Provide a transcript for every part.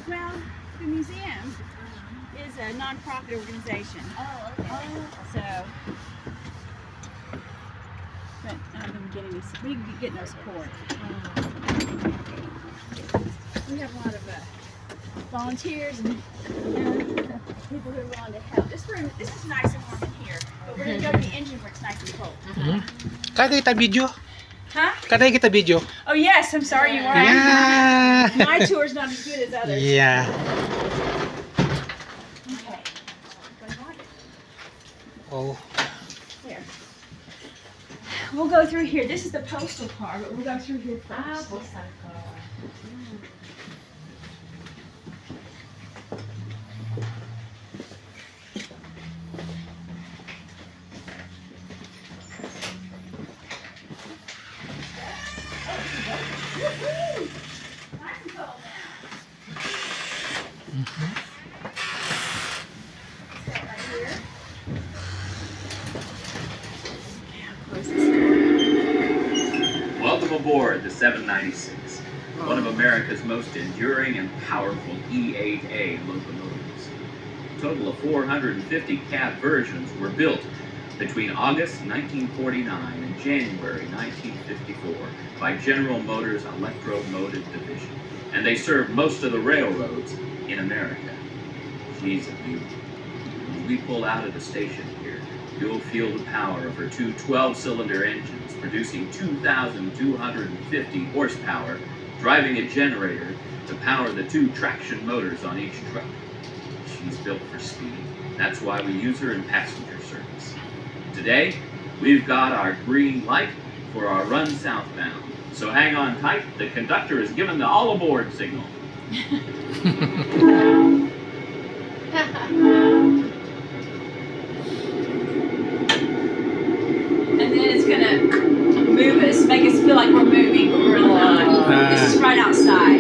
Well, the museum is a non-profit organization. Oh, okay. So, but we get no support. We have a lot of volunteers and people who are willing to help. This is nice and warm in here, but we're going to go to the engine where it's nice and cold. Kaya kita video? Huh? Kaya kita video? Oh yes, I'm sorry you weren't. Yeah. My tour's not as good as others. Yeah. Okay. Oh. Here. We'll go through here. This is the postal car, but we'll go through here first. Welcome aboard the 796, one of America's most enduring and powerful E8A locomotives. A total of 450 cab versions were built between August 1949 and January 1954 by General Motors Electromotive Division, and they served most of the railroads in America. She's a beauty. When we pull out of the station here, you'll feel the power of her two 12-cylinder engines producing 2,250 horsepower, driving a generator to power the two traction motors on each truck. She's built for speed. That's why we use her in passenger service. Today, we've got our green light for our run southbound. So hang on tight. The conductor has given the all aboard signal. And then it's gonna move us, make us feel like we're moving, but we're in line. This is right outside.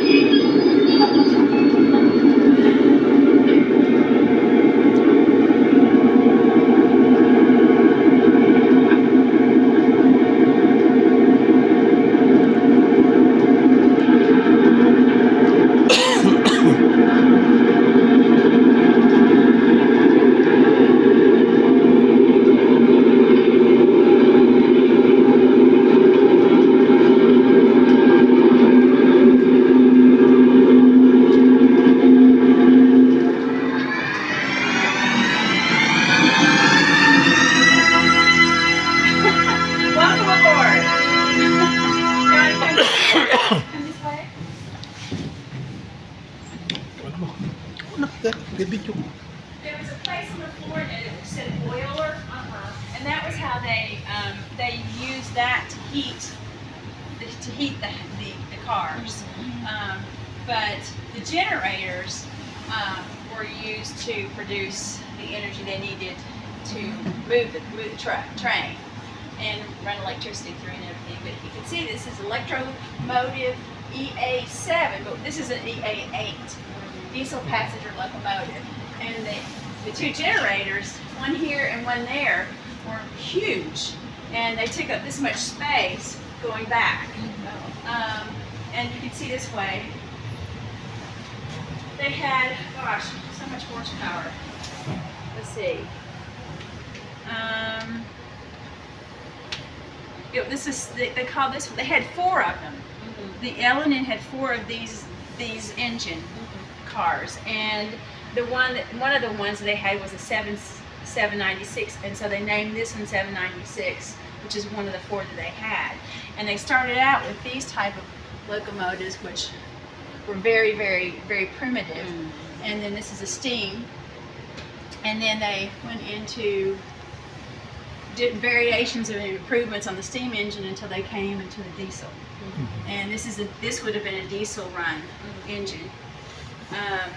Welcome aboard. Come this way. Good video. There was a place on the floor that said boiler, and that was how they used that to heat the cars. But the generators were used to produce the energy they needed to move the train and run electricity through and everything. But you can see this is electromotive EA7, but this is an EA8, diesel passenger locomotive. And the two generators, one here and one there, were huge, and they took up this much space going back. And you can see this way, they had, gosh, so much horsepower. Let's see. This is, they call this, they had 4 of them. The L&N had 4 of these engine cars, and one of the ones they had was a 796, and so they named this one 796, which is one of the 4 that they had. And they started out with these type of locomotives, which were very, very, very primitive. And then this is a steam, and then they went into variations of improvements on the steam engine until they came into the diesel. And this would have been a diesel run engine. And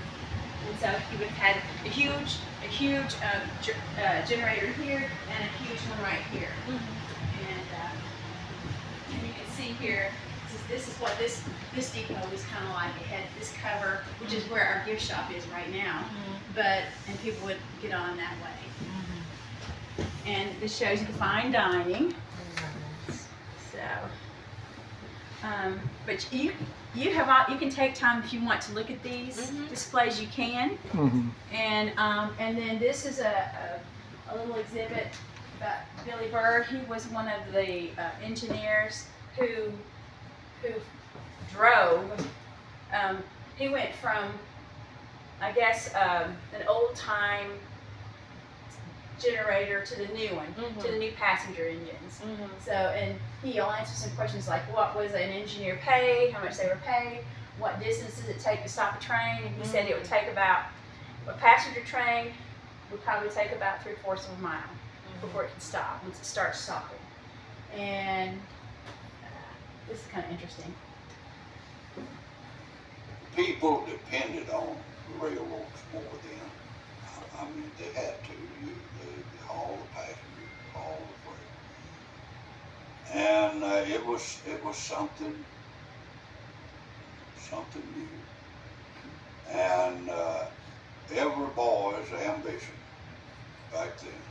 so you would have had a huge generator here and a huge one right here. And you can see here, this is what this depot was kind of like. It had this cover, which is where our gift shop is right now. And people would get on that way. And this shows you the fine dining. So, but you can take time if you want to look at these displays. You can. And then this is a little exhibit about Billy Bird. He was one of the engineers who drove. He went from, I guess, an old time generator to the new one, to the new passenger engines. So, and he'll answer some questions like, what was an engineer paid, how much they were paid, what distance does it take to stop a train, and he said it would take about, a passenger train would probably take about 3/4 of a mile before it can stop, once it starts stopping. And this is kind of interesting. People depended on railroads more then. I mean, they had to. They haul the passengers, haul the freight, and it was something new. And every boy's ambition back then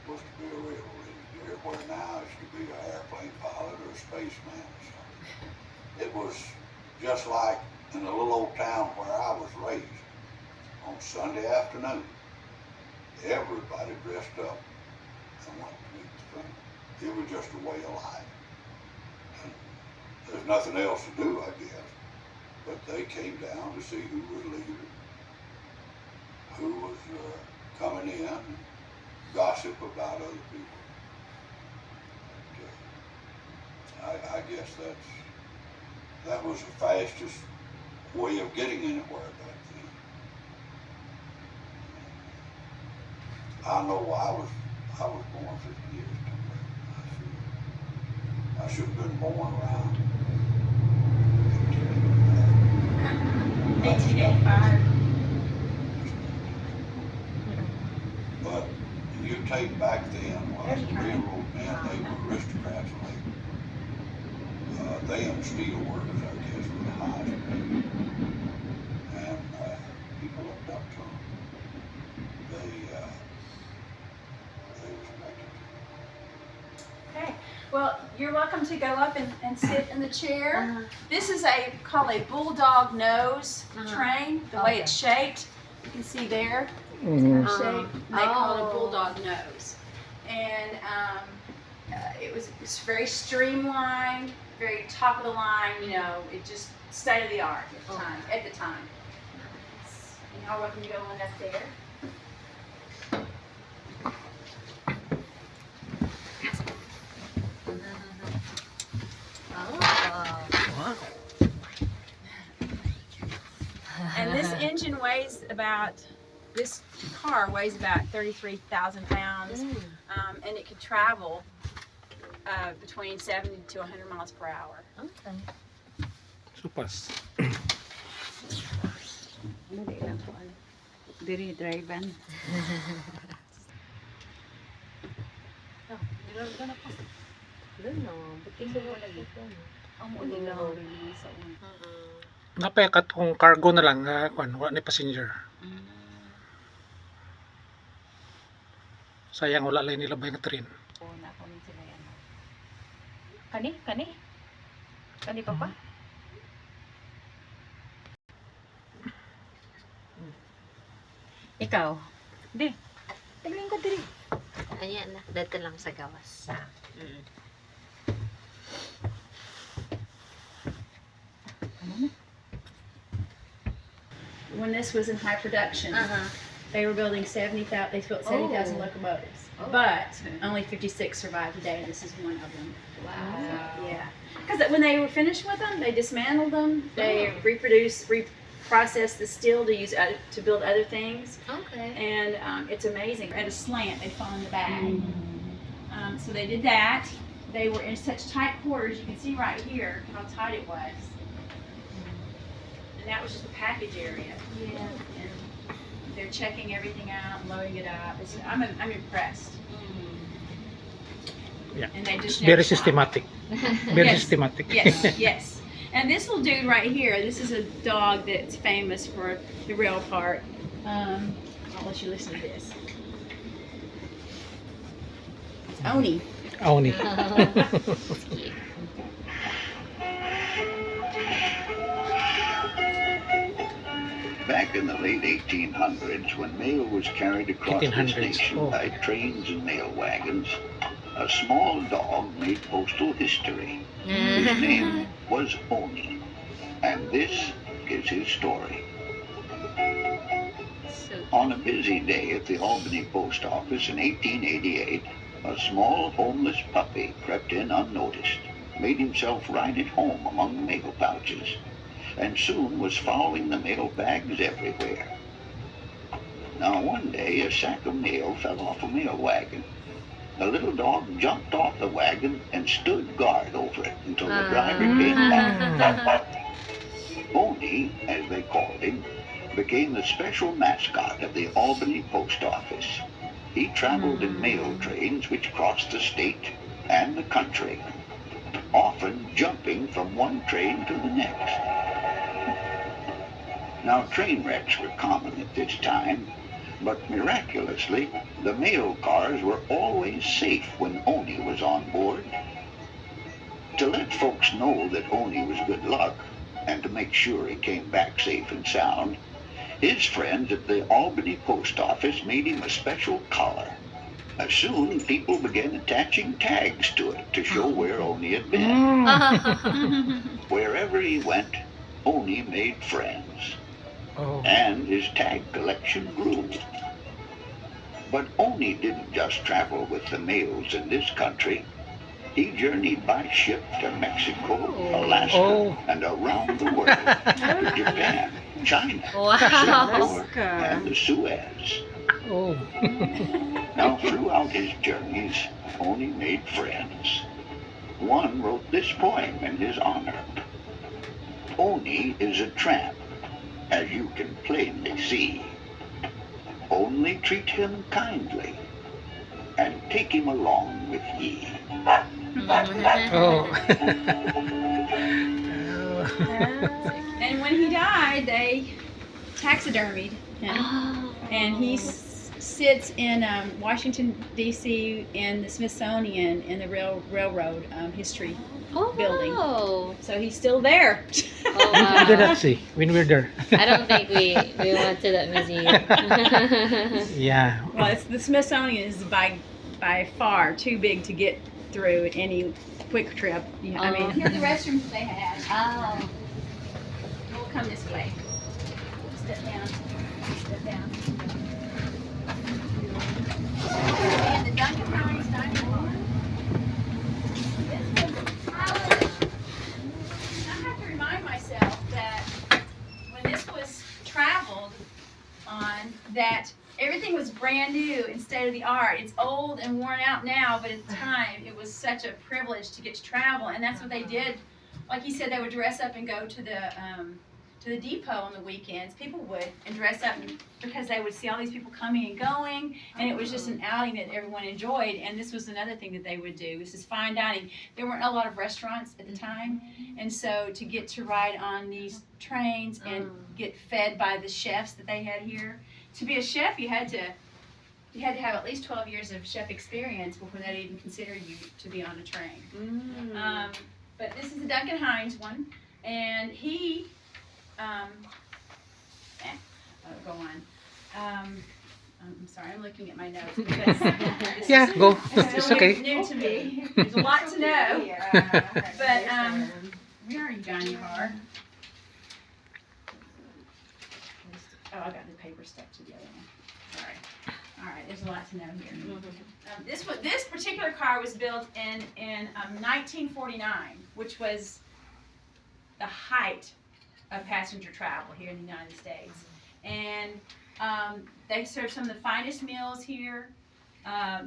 was to be a railroad engineer, where now it's to be an airplane pilot or a spaceman or something. It was just like in the little old town where I was raised. On Sunday afternoon, everybody dressed up and went to meet the train. It was just a way of life. And there's nothing else to do, I guess. But they came down to see who was leaving, who was coming in, and gossip about other people. But, I guess that was the fastest way of getting anywhere back then. I know I was born 50 years too late. I should have been born around 1885. But you take back then, well, the railroad men, they were aristocrats, and they and steel workers, I guess, were the highest paid. And people looked up to them. They respected them. Okay. Well, you're welcome to go up and sit in the chair. This is called a bulldog nose train. The way it's shaped, you can see there. Shape. They call it a bulldog nose. And it's very streamlined, very top of the line. You know, it just state of the art at the time. And y'all welcome to go on up there. And this engine weighs this car weighs about 33,000 pounds, and it could travel between 70 to 100 miles per hour. Okay. Supas. Diri driven. Doon no, buti mo lagi doon. Napayakat kung cargo na lang, wala ni passenger. Sayang wala lang nilabay ng train. Kani papa? Ikaw? Di. Tingnan ko diri. Ayan na, dito lang sa gawas. When this was in high production, they were building 70,000. They built 70,000 locomotives, but only 56 survived today, and this is one of them. Wow. Yeah, because when they were finished with them, they dismantled them. They reprocessed the steel to use to build other things. Okay. And it's amazing. At a slant, they fall in the bag. So they did that. They were in such tight quarters. You can see right here how tight it was. And that was just the package area. Yeah. And they're checking everything out and loading it up. I'm impressed. Yeah. And they just Very never stop. systematic. Very Yes. systematic. Yes, yes. And this little dude right here, this is a dog that's famous for the rail part. I'll let you listen to this. It's Oni. Oni. Back in the late 1800s, when mail was carried across this 1800s, nation oh. by trains and mail wagons, a small dog made postal history. His name was Oni, and this is his story. On a busy day at the Albany post office in 1888, a small homeless puppy crept in unnoticed, made himself right at home among the mail pouches, and soon was following the mail bags everywhere. Now one day a sack of mail fell off a mail wagon. The little dog jumped off the wagon and stood guard over it until the driver came back. Oni, as they called him, became the special mascot of the Albany post office. He traveled in mail trains which crossed the state and the country, often jumping from one train to the next. Now train wrecks were common at this time, but miraculously, the mail cars were always safe when Oni was on board. To let folks know that Oni was good luck, and to make sure he came back safe and sound, his friends at the Albany post office made him a special collar. Soon, people began attaching tags to it to show where Oni had been. Wherever he went, Oni made friends, Oh. and his tag collection grew. But Oni didn't just travel with the mails in this country. He journeyed by ship to Mexico, Alaska, Oh. and around the world to Japan, China, Wow. Singapore, and the Suez. Oh. Now, throughout his journeys, Oni made friends. One wrote this poem in his honor. Oni is a tramp, as you can plainly see. Only treat him kindly, and take him along with ye. Oh. And when he died, they taxidermied him. And he sits in Washington, D.C. in the Smithsonian in the railroad history building. Oh, So he's still there. wow. We did not see when we were there. I don't think we went to that museum. Yeah. Well, the Smithsonian is by far too big to get through any quick trip. You know, I mean, here are the restrooms that they had. Oh. We'll come this way. Step down. Step down. And the Dunkin' Hines dining room. I have to remind myself that when this was traveled on, that everything was brand new and state of the art. It's old and worn out now, but at the time it was such a privilege to get to travel, and that's what they did. Like you said, they would dress up and go to the depot on the weekends. People would and dress up because they would see all these people coming and going, and it was just an outing that everyone enjoyed. And this was another thing that they would do. This is fine dining. There weren't a lot of restaurants at the time, and so to get to ride on these trains and get fed by the chefs that they had here. To be a chef, you had to have at least 12 years of chef experience before they'd even consider you to be on a train. But this is the Duncan Hines one, and he, I'll go on. I'm sorry, I'm looking at my notes because this Yeah, is, go. this It's is okay. new to me. There's a lot to know. But where are you, Johnny Har? Oh, I got the paper stuck to the other one. Sorry. All right, there's a lot to know here. This particular car was built in 1949, which was the height of passenger travel here in the United States. And they served some of the finest meals here.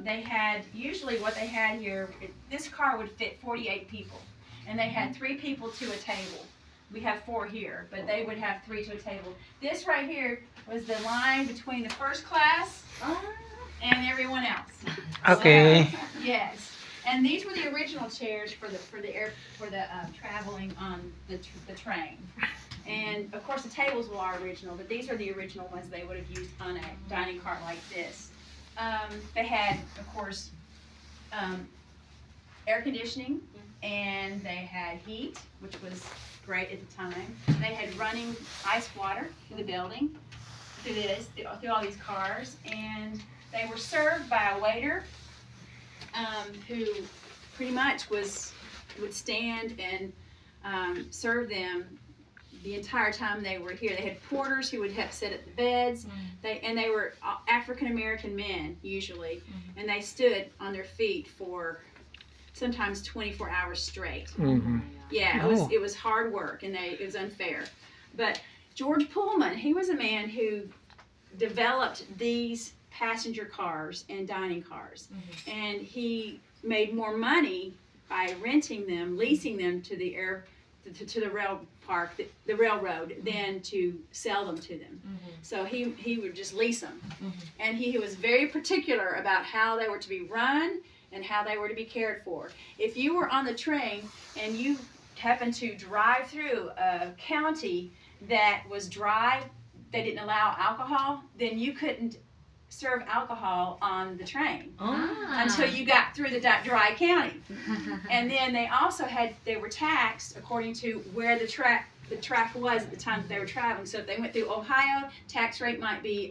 they had, usually what they had here, this car would fit 48 people. And they had 3 people to a table. We have 4 here, but they would have 3 to a table. This right here was the line between the first class and everyone else. Okay. So, yes. And these were the original chairs for the traveling on the train. And of course the tables were original, but these are the original ones they would have used on a dining car like this. They had, of course, air conditioning, and they had heat, which was great at the time. They had running ice water through the building, through all these cars, and they were served by a waiter who pretty much would stand and serve them the entire time they were here. They had porters who would help set up the beds. They were African American men usually, and they stood on their feet for sometimes 24 hours straight. Mm-hmm. Yeah, it was hard work, and it was unfair. But George Pullman, he was a man who developed these passenger cars and dining cars, and he made more money by renting them, leasing them to the railroad, than to sell them to them. So he would just lease them, and he was very particular about how they were to be run and how they were to be cared for. If you were on the train and you happened to drive through a county that was dry, they didn't allow alcohol, then you couldn't serve alcohol on the train until you got through the dry county. And then they were taxed according to where the track was at the time that they were traveling. So if they went through Ohio, tax rate might be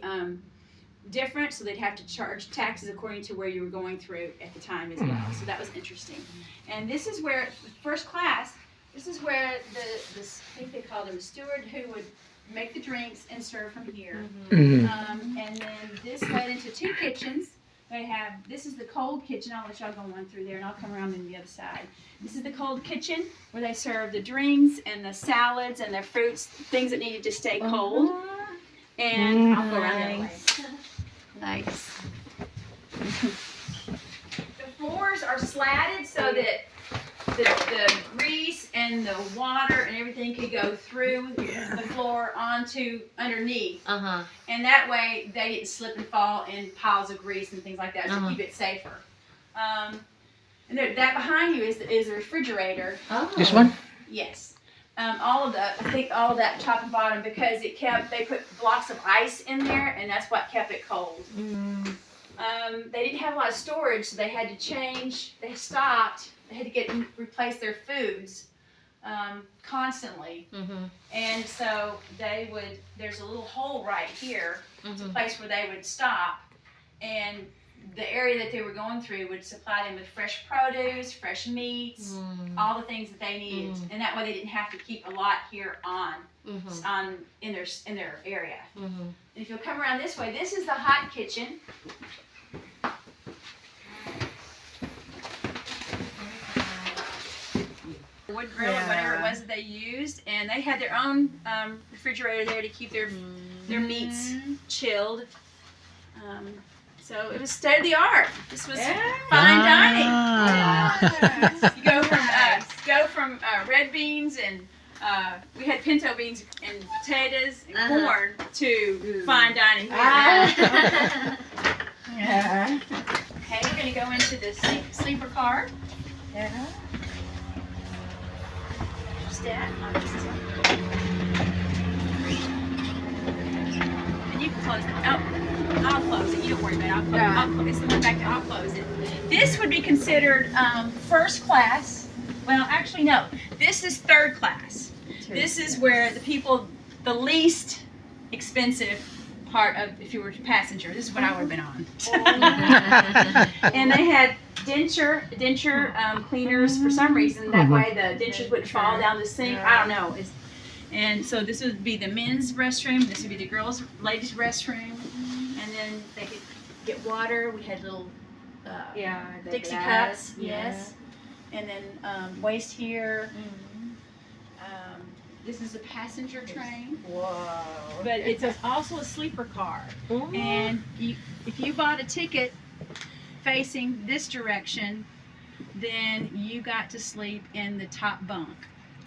different, so they'd have to charge taxes according to where you were going through at the time as well. So that was interesting. And this is where first class, this is where I think they called him a steward, who would make the drinks and serve from here. And then this led into 2 kitchens. This is the cold kitchen. I'll let y'all go on through there, and I'll come around on the other side. This is the cold kitchen where they serve the drinks and the salads and the fruits, things that needed to stay cold. And I'll go around that way. Nice. The floors are slatted so that the grease and the water and everything could go through the floor onto underneath. And that way they didn't slip and fall in piles of grease and things like that to keep it safer. And that behind you is the refrigerator. This one? Yes. I think all of that top and bottom, because they put blocks of ice in there, and that's what kept it cold. They didn't have a lot of storage, so they had to change. They stopped. They had to replace their foods constantly. And so there's a little hole right here. It's a place where they would stop, and the area that they were going through would supply them with fresh produce, fresh meats, all the things that they needed. And that way they didn't have to keep a lot here in their area. And if you'll come around this way, this is the hot kitchen. Wood grill or whatever it was that they used, and they had their own refrigerator there to keep their meats chilled. So it was state of the art. This was fine dining. You go from red beans and we had pinto beans and potatoes and corn to fine dining. Okay, we're gonna go into the sleeper car. And you can close it. Oh, I'll close it. You don't worry about it. I'll close it. It's the one back there. I'll close it. This would be considered first class. Well, actually, no. This is third class. This is where the least expensive part of, if you were a passenger, this is what I would have been on. And they had denture cleaners for some reason. That way the dentures wouldn't fall down the sink. I don't know. And so this would be the men's restroom. This would be the ladies' restroom. And then they could get water. We had little Dixie cups. Yes. And then waste here. This is a passenger train. Whoa. But it's also a sleeper car. And if you bought a ticket facing this direction, then you got to sleep in the top bunk.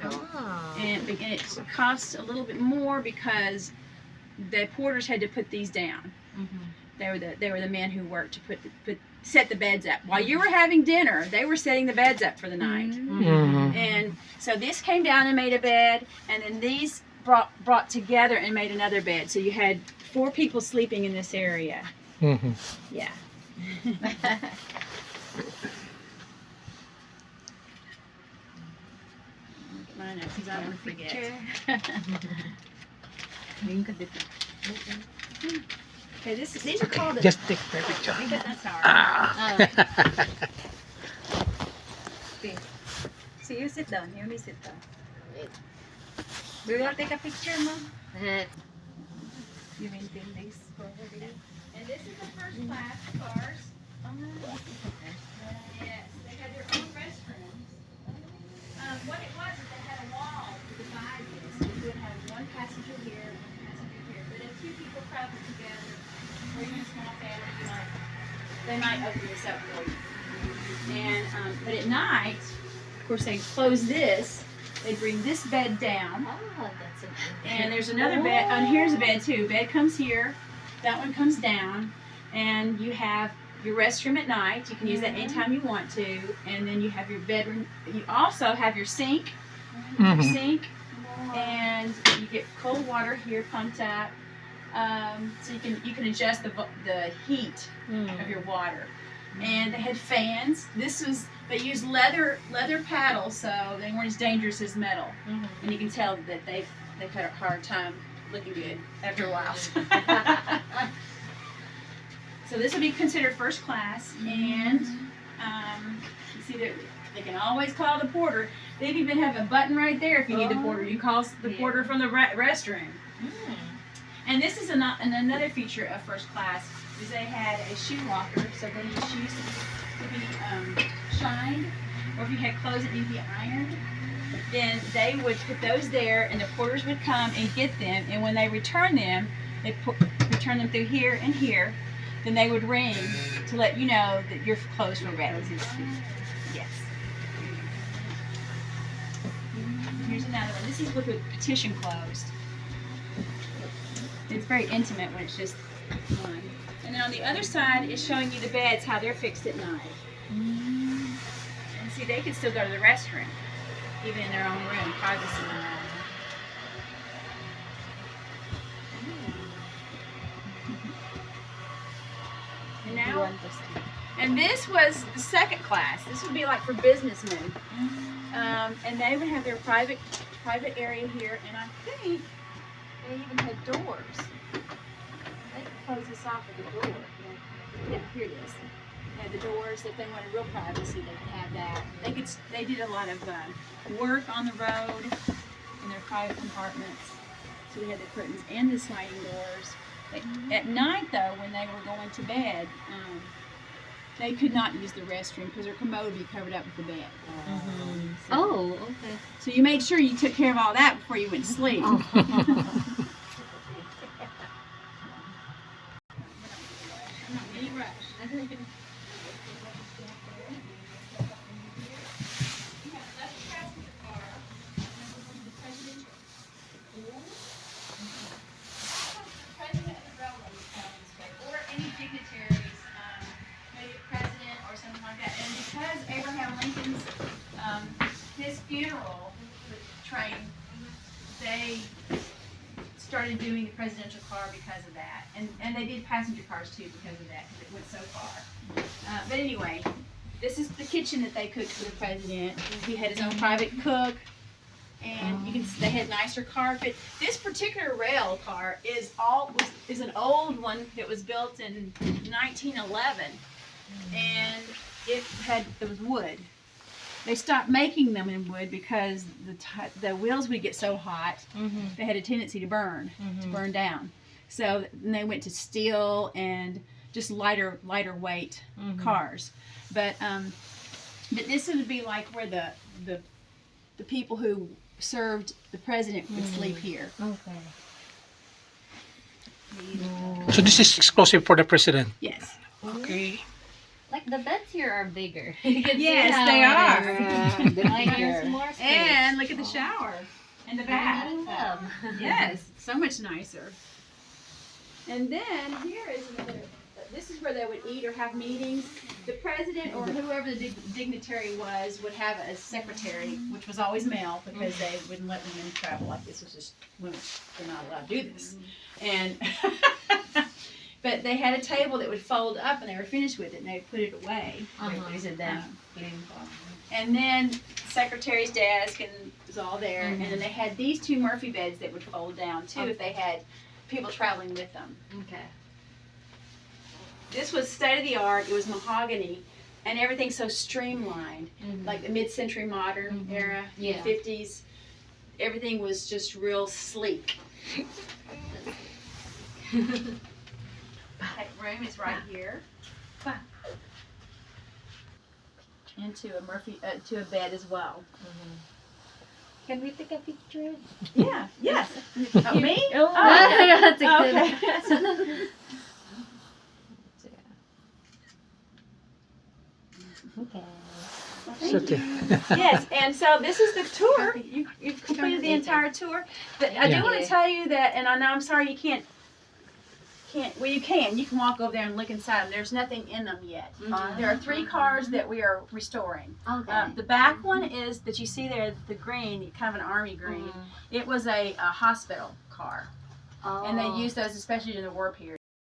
Ah. And it costs a little bit more because the porters had to put these down. They were the men who worked to set the beds up. While you were having dinner, they were setting the beds up for the night. Mhm. And so this came down and made a bed, and then these brought together and made another bed. So you had 4 people sleeping in this area. Mhm. Yeah. Mine is, 'cause I don't want to forget. Okay, these are called the. Just take my picture. That's all right. Ah. Okay. So you sit down. You only sit down. Do you want to take a picture, Mom? You maintain this for a video. And this is the first class cars. Yes, they had their own restrooms. What it was is they had a wall to divide this. You would have one passenger here, one passenger here. But if 2 people travel together, or even a small family, they might open this up for you. And but at night, of course, they close this. They bring this bed down. Oh, that's a And there's another bed, and here's a bed too. Bed comes here, that one comes down, and you have your restroom at night. You can use that anytime you want to, and then you have your bedroom. You also have your sink, Mhm. and you get cold water here pumped up, so you can adjust the heat of your water. And they had fans. They used leather paddles, so they weren't as dangerous as metal. And you can tell that they've had a hard time looking good after a while. So this will be considered first class, and you see that they can always call the porter. They even have a button right there if you need the porter. You call the porter from the restroom. And this is another feature of first class is they had a shoe locker, so when your shoes to be shined, or if you had clothes that need to be ironed, then they would put those there, and the porters would come and get them. And when they return them, they return them through here and here. Then they would ring to let you know that your clothes were ready. Yes. Here's another one. This is with the petition closed. It's very intimate when it's just one. And then on the other side is showing you the beds, how they're fixed at night. And see, they can still go to the restroom, even in their own room, privacy. And now, and this was the second class. This would be like for businessmen. And they would have their private area here, and I think they even had doors. They could close this off with a door. Yeah, here it is. They had the doors. If they wanted real privacy, they could have that. They did a lot of work on the road in their private compartments. So we had the curtains and the sliding doors. At night, though, when they were going to bed, they could not use the restroom because their commode would be covered up with the bed. Oh, okay. So you made sure you took care of all that before you went to sleep. Any rush. Or any dignitaries, maybe a president or something like that. And because Abraham Lincoln's his funeral train, they started doing the presidential car because of that, and they did passenger cars too because of that, because it went so far. But anyway, this is the kitchen that they cooked for the president. He had his own private cook, and they had nicer carpet. This particular rail car is an old one that was built in 1911, and it was wood. They stopped making them in wood because the wheels would get so hot, they had a tendency to burn down. So then they went to steel and just lighter weight cars. But this would be like where the people who served the president would sleep here. Okay. So this is exclusive for the president. Yes. Okay. Like the beds here are bigger. You can see Yes, how they it are. is. Like there's more space. And look at the shower and the bath. I love. Yes, so much nicer. And then here is another. This is where they would eat or have meetings. The president or whoever the dignitary was would have a secretary, which was always male because they wouldn't let women travel like this. Was just women. They're not allowed to do this. And but they had a table that would fold up, and they were finished with it, and they would put it away. Uh-huh. They said that. And then secretary's desk and it was all there. And then they had these two Murphy beds that would fold down too if they had people traveling with them. Okay. This was state of the art. It was mahogany, and everything's so streamlined, like the mid-century modern era, Yeah. 50s. Everything was just real sleek. That room is right here. Into a Murphy, to a bed as well. Can we take a picture? Yeah. Yes. Oh, me? Oh, Okay. Okay. Okay. Yes, and so this is the tour. You've completed the entire tour. But I do Yeah. want to tell you that, and I know I'm sorry you can't. Well, you can. You can walk over there and look inside them. There's nothing in them yet. There are 3 cars that we are restoring. Okay. The back one is that you see there, the green, kind of an army green. It was a hospital car, and they used those especially in the war period.